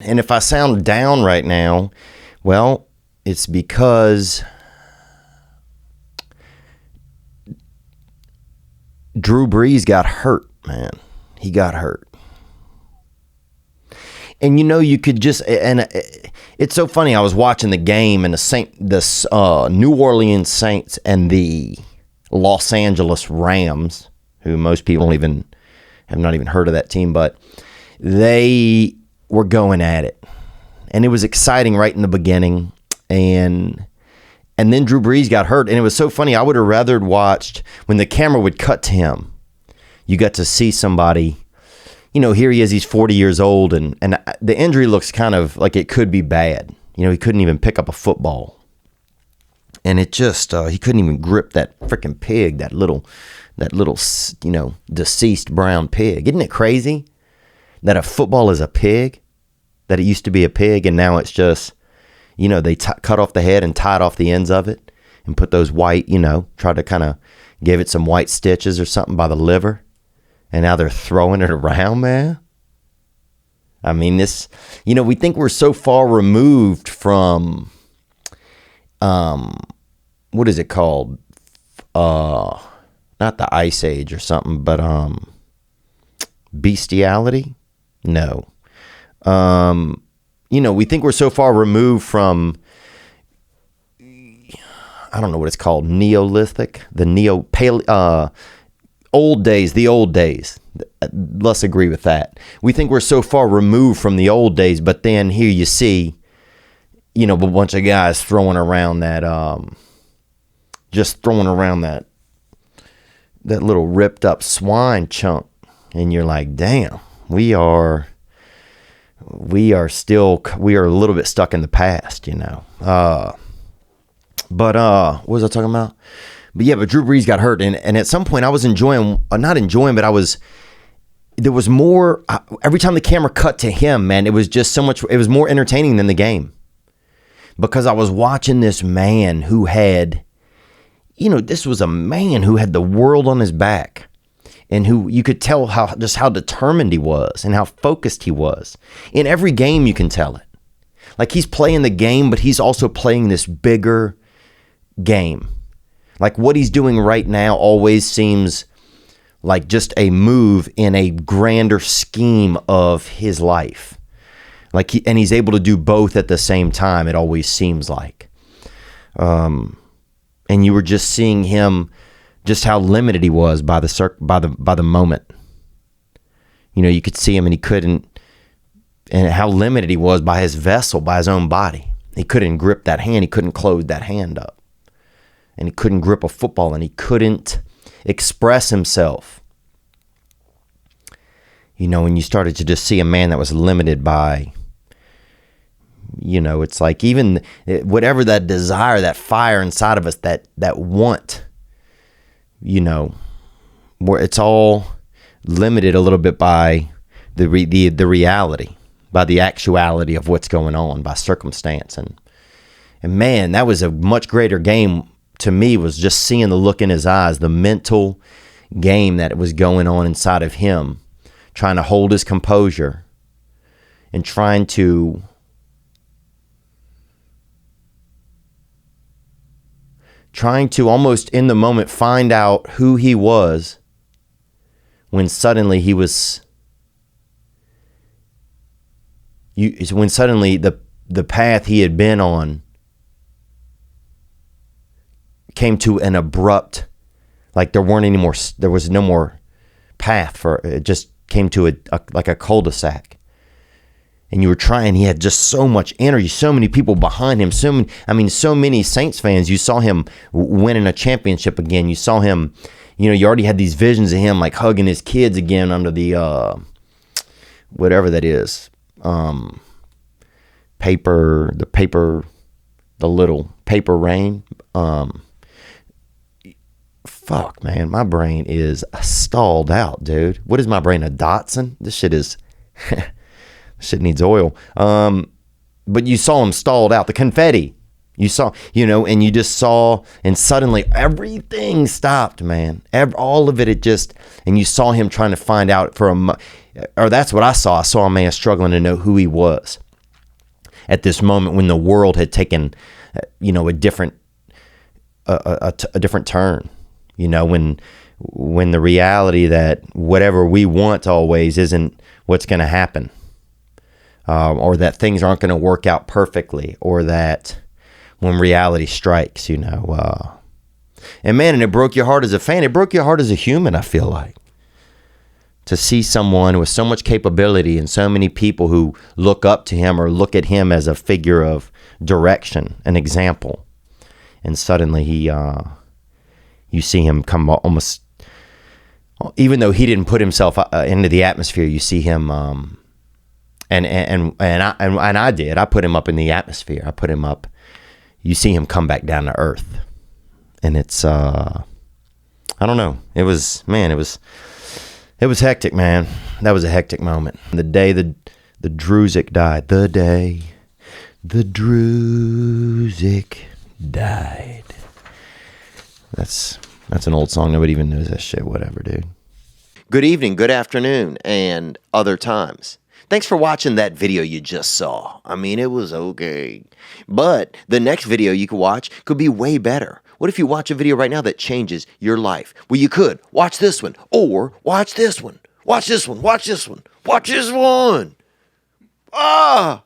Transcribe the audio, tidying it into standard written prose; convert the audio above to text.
And if I sound down right now, well, it's because Drew Brees got hurt, man. He got hurt. And you could just, and it's so funny. I was watching the game, and the New Orleans Saints and the Los Angeles Rams, who most people have not even heard of that team, but they were going at it, and it was exciting right in the beginning, and then Drew Brees got hurt, and it was so funny. I would have rather watched when the camera would cut to him. You got to see somebody. Here he is, he's 40 years old, and the injury looks kind of like it could be bad. He couldn't even pick up a football. And it just, he couldn't even grip that freaking pig, that little, deceased brown pig. Isn't it crazy that a football is a pig? That it used to be a pig, and now it's just, they cut off the head and tied off the ends of it and put those white, tried to kind of give it some white stitches or something by the liver. And now they're throwing it around, man. I mean, this, we think we're so far removed from, what is it called? Not the Ice Age or something, but bestiality? No. We think we're so far removed from, I don't know what it's called, Neolithic, the old days. Let's agree with that. We think we're so far removed from the old days, but then here you see, a bunch of guys throwing around that, that little ripped up swine chunk, and you're like, damn, we are a little bit stuck in the past, But what was I talking about? But Drew Brees got hurt, and at some point I was there was more, every time the camera cut to him, man, it was just so much, it was more entertaining than the game. Because I was watching this man who had, this was a man who had the world on his back, and who you could tell how determined he was and how focused he was. In every game you can tell it. Like he's playing the game, but he's also playing this bigger game. Like what he's doing right now always seems like just a move in a grander scheme of his life. And he's able to do both at the same time, it always seems like. And you were just seeing him, just how limited he was by the moment. You could see him, and he couldn't, and how limited he was by his vessel, by his own body. He couldn't grip that hand, he couldn't close that hand up. And he couldn't grip a football, and he couldn't express himself. And you started to just see a man that was limited by, it's like even whatever that desire, that fire inside of us, that want, where it's all limited a little bit by the reality, by the actuality of what's going on, by circumstance. And man, that was a much greater game. To me, was just seeing the look in his eyes, the mental game that was going on inside of him, trying to hold his composure and trying to almost in the moment find out who he was, when suddenly the path he had been on came to an abrupt, like there was no more path for it, just came to like a cul-de-sac. And he had just so much energy, so many people behind him, so many Saints fans. You saw him winning a championship again. You saw him, you already had these visions of him like hugging his kids again under the whatever that is, the little paper rain. Fuck, man, my brain is stalled out, dude. What is my brain, a Datsun? This shit needs oil. But you saw him stalled out. The confetti, you saw, and you just saw, and suddenly everything stopped, man. All of it just, and you saw him trying to find out or that's what I saw. I saw a man struggling to know who he was. at this moment when the world had taken, a different turn. When the reality that whatever we want always isn't what's going to happen, or that things aren't going to work out perfectly, or that when reality strikes, and it broke your heart as a fan. It broke your heart as a human, I feel like, to see someone with so much capability and so many people who look up to him or look at him as a figure of direction, an example. And suddenly you see him come almost, even though he didn't put himself into the atmosphere, you see him, and I did. I put him up in the atmosphere. I put him up. You see him come back down to earth, and it's I don't know. It was hectic, man. That was a hectic moment. The day the Druzik died. The day the Druzik died. That's an old song. Nobody even knows that shit. Whatever, dude. Good evening, good afternoon, and other times. Thanks for watching that video you just saw. I mean, it was okay. But the next video you could watch could be way better. What if you watch a video right now that changes your life? Well, you could. Watch this one. Or watch this one. Watch this one. Watch this one. Watch this one. Ah!